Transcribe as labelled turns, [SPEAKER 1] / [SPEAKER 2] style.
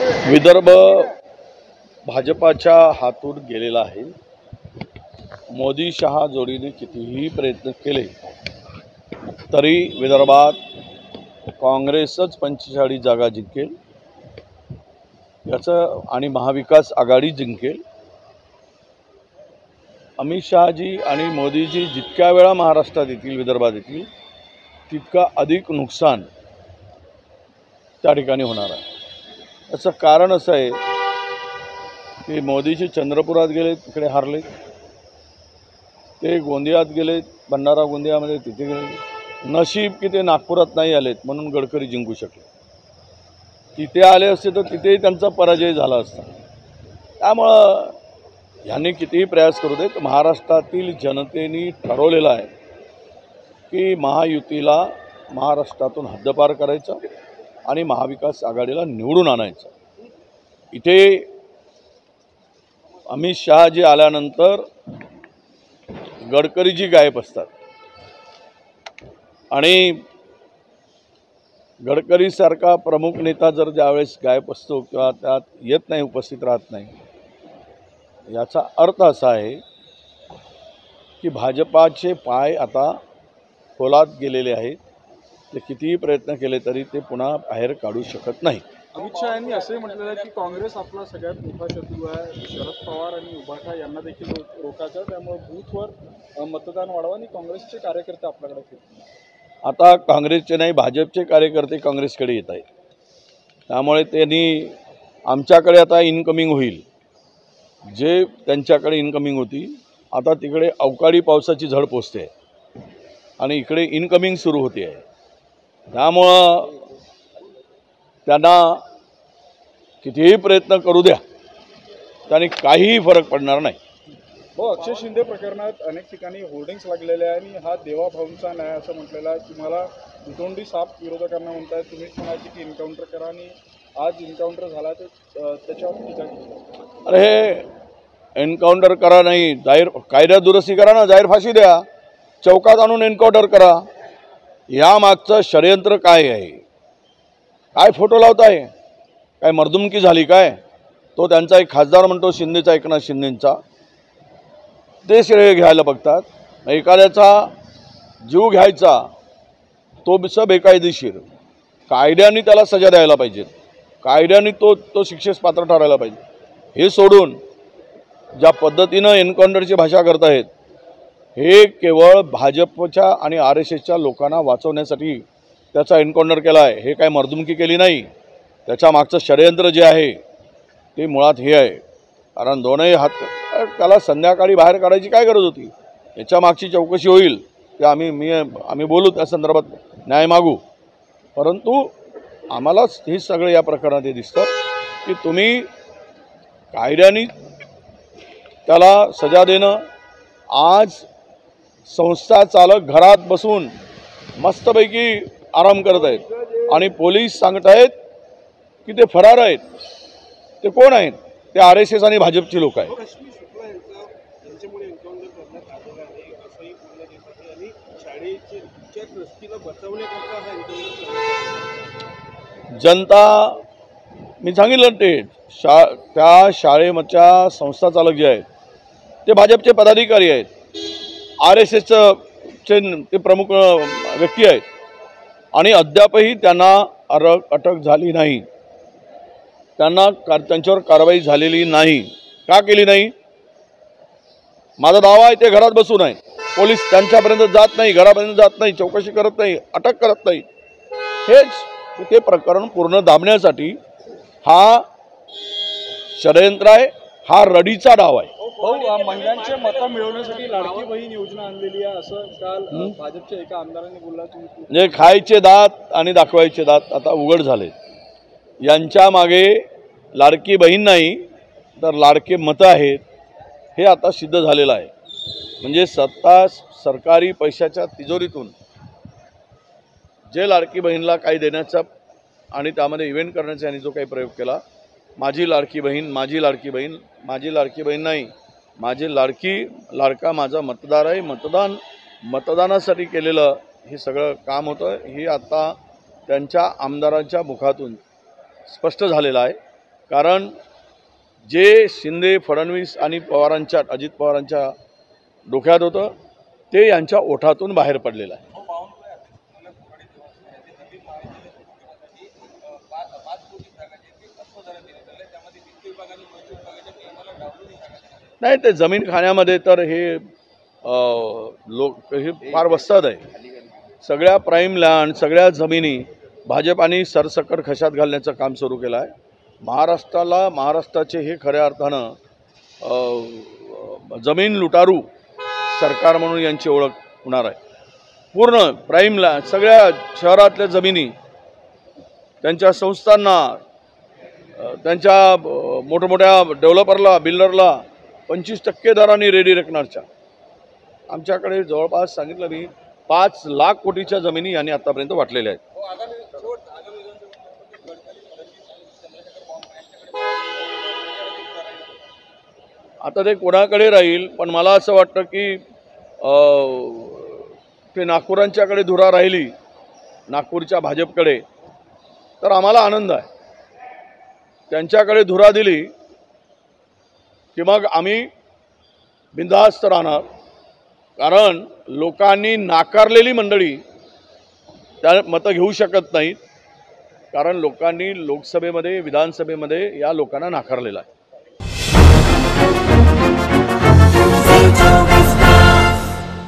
[SPEAKER 1] विदर्भ भाजपाच्या हातून गेलेला आहे। मोदी शहा जोडीने कितीही प्रयत्न केले तरी विदर्भात काँग्रेसच 45 जागा जिंकेल याचं आणि महाविकास आघाडी जिंकेल। अमित शहाजी आणि मोदीजी जितक्या वेळा महाराष्ट्रात येतील, विदर्भात येतील, तितका अधिक नुकसान त्या ठिकाणी होणार आहे। याचं कारण असं आहे की मोदीजी चंद्रपुरात गेले, तिकडे हारले, ते गोंदियात गेले, भंडारा गोंदियामध्ये तिथे गेले। नशीब की ते नागपुरात नाही आलेत म्हणून गडकरी जिंकू शकले। तिथे आले असते तर तिथेही त्यांचा पराजय झाला असता। त्यामुळं यांनी कितीही प्रयास करू देत, महाराष्ट्रातील जनतेने ठरवलेलं आहे की महायुतीला महाराष्ट्रातून हद्दपार करायचं आणि महाविकास आघाडीला निवडून आणायचं। इथे अमित शहाजी आल्यानंतर गडकरीजी गायब असतात आणि गडकरीसारखा प्रमुख नेता जर ज्यावेळेस गायब असतो किंवा त्यात येत नाही, उपस्थित राहत नाही, याचा अर्थ असा आहे की भाजपाचे पाय आता खोलात गेलेले आहेत। ते कितीही प्रयत्न केले तरी ते पुन्हा बाहेर काढू शकत नाही।
[SPEAKER 2] अमित शहा यांनी असंही म्हटलेलं आहे की काँग्रेस आपला सगळ्यात मोठा शत्रू आहे, शरद पवार आणि उभाटा यांना देखील रोखायचं, त्यामुळे बूथवर मतदान वाढवा आणि काँग्रेसचे कार्यकर्ते आपल्याकडे फिरतील।
[SPEAKER 1] आता काँग्रेसचे नाही, भाजपचे कार्यकर्ते काँग्रेसकडे येत आहेत, त्यामुळे त्यांनी आमच्याकडे आता इनकमिंग होईल, जे त्यांच्याकडे इनकमिंग होती आता तिकडे अवकाळी पावसाची झड पोचते आणि इकडे इनकमिंग सुरू होते आहे। त्यामुळं त्यांना कितीही प्रयत्न करू द्या, त्यांनी काहीही फरक पडणार नाही।
[SPEAKER 2] अक्षय शिंदे प्रकरणात अनेक ठिकाणी होर्डिंग्स लागलेले आहे आणि हा देवाभाऊंचा न्याय असं म्हटलेलं आहे। तुम्हाला दुतोंडी साप विरोधकांना म्हणताय, तुम्हीच म्हणायचे की एन्काउंटर करा आणि आज एन्काउंटर झाला तर त्याच्यावर टीका केली।
[SPEAKER 1] अरे हे एन्काउंटर करा नाही, जाहीर कायदा दुरुस्ती करा ना, जाहीर फाशी द्या, चौकात आणून एन्काउंटर करा। यामागचं षडयंत्र काय आहे? काय फोटो लावताय? काय मर्दुमकी झाली काय? तो त्यांचा एक खासदार म्हणतो शिंदेचा, एकनाथ शिंदेचा, ते श्रेय घ्यायला बघतात। एखाद्याचा जीव घ्यायचा तो बेकायदेशीर, कायद्याने त्याला सजा द्यायला पाहिजे, कायद्याने तो शिक्षेस पात्र ठरायला पाहिजे। हे सोडून ज्या पद्धतीनं एन्काउंटरची भाषा करतायत, हे केवळ भाजपच्या आणि RSSच्या लोकांना वाचवण्यासाठी त्याचा एन्काउंटर केला आहे। हे काय मर्दुमकी केली नाही। त्याच्या मागचं षडयंत्र जे आहे ते मुळात हे आहे, कारण दोनही हात त्याला संध्याकाळी बाहेर काढायची काय गरज होती? याच्या मागची चौकशी होईल की आम्ही बोलू, त्या संदर्भात न्याय मागू, परंतु आम्हाला हे सगळं या प्रकरणात हे दिसतं की तुम्ही कायद्याने त्याला सजा देणं। आज संस्था चालक घरात बसून मस्तपैकी आराम करत आहेत आणि पोलीस सांगत आहेत की ते फरार आहेत। ते कोण आहेत? ते RSS आणि भाजपची लोक आहेत। जनता, मी सांगितलं ते त्या शाळेच्या संस्था चालक जे आहेत ते भाजपचे पदाधिकारी आहेत, RSSचे ते प्रमुख व्यक्ती आहेत आणि अद्यापही त्यांना अटक झाली नाही, त्यांच्यावर कारवाई झालेली नाही। का केली नाही? माझा दावा आहे ते घरात बसून आहे, पोलीस त्यांच्यापर्यंत जात नाही, घरापर्यंत जात नाही, चौकशी करत नाही, अटक करत नाही। हेच ते प्रकरण पूर्ण दाबण्यासाठी हा षडयंत्र आहे, हा रडीचा डाव आहे।
[SPEAKER 2] महिलांचे मतं मिळवण्यासाठी लाडकी बहीण योजना आणलेली आहे असं काल भाजपच्या एका आमदारांनी बोलला।
[SPEAKER 1] म्हणजे खायचे दात आणि दाखवायचे दात आता उघड झाले। यांच्या मागे लाडकी बहीण नाही तर लाडके मतं आहेत, हे आता सिद्ध झालेलं आहे। म्हणजे सरकारी पैशाच्या तिजोरीतून जे लाडकी बहीणला काही देण्याचा आणि त्यामध्ये इव्हेंट करण्याचा यांनी जो काही प्रयोग केला, माझी लाडकी बहीण, माझी लाडकी बहीण, माझी लाडकी बहीण नाही, माझी लाडका माझा मतदार आहे, मतदानासाठी केलेलं हे सगळं काम होतं। हे आता त्यांच्या आमदारांच्या मुखातून स्पष्ट झालेलं आहे कारण जे शिंदे, फडणवीस आणि पवारांच्या, अजित पवारांच्या डोक्यात होतं ते यांच्या ओठातून बाहेर पडलेलं आहे. नाही, ते जमीन खाण्यामध्ये तर हे लोक हे फार वस्ताद आहे. सगळ्या प्राईम लँड, सगळ्या जमिनी भाजपाने सरसकट खशात घालण्याचं काम सुरू केलं आहे. महाराष्ट्राचे हे खऱ्या अर्थानं जमीन लुटारू सरकार म्हणून यांची ओळख होणार आहे. पूर्ण प्राईम लँड, सगळ्या शहरातल्या जमिनी त्यांच्या संस्थांना, त्यांच्या मोठमोठ्या डेव्हलपरला, बिल्डरला 25% दराने रेडी रेकनरच्या. आमच्याकडे जवळपास सांगितलं मी 5 लाख कोटीच्या जमिनी यांनी आतापर्यंत वाटलेल्या आहेत. आता ते कोणाकडे राहील, पण मला असं वाटतं की ते नागपुरांच्याकडे धुरा राहिली, नागपूरच्या भाजपकडे, तर आम्हाला आनंद आहे. त्यांच्याकडे धुरा दिली की मग आम्ही बिनधास्त राहणार. कारण लोकांनी नाकारलेली मंडळी त्या मतं घेऊ शकत नाहीत. कारण लोकांनी लोकसभेमध्ये, विधानसभेमध्ये या लोकांना नाकारलेलं आहे.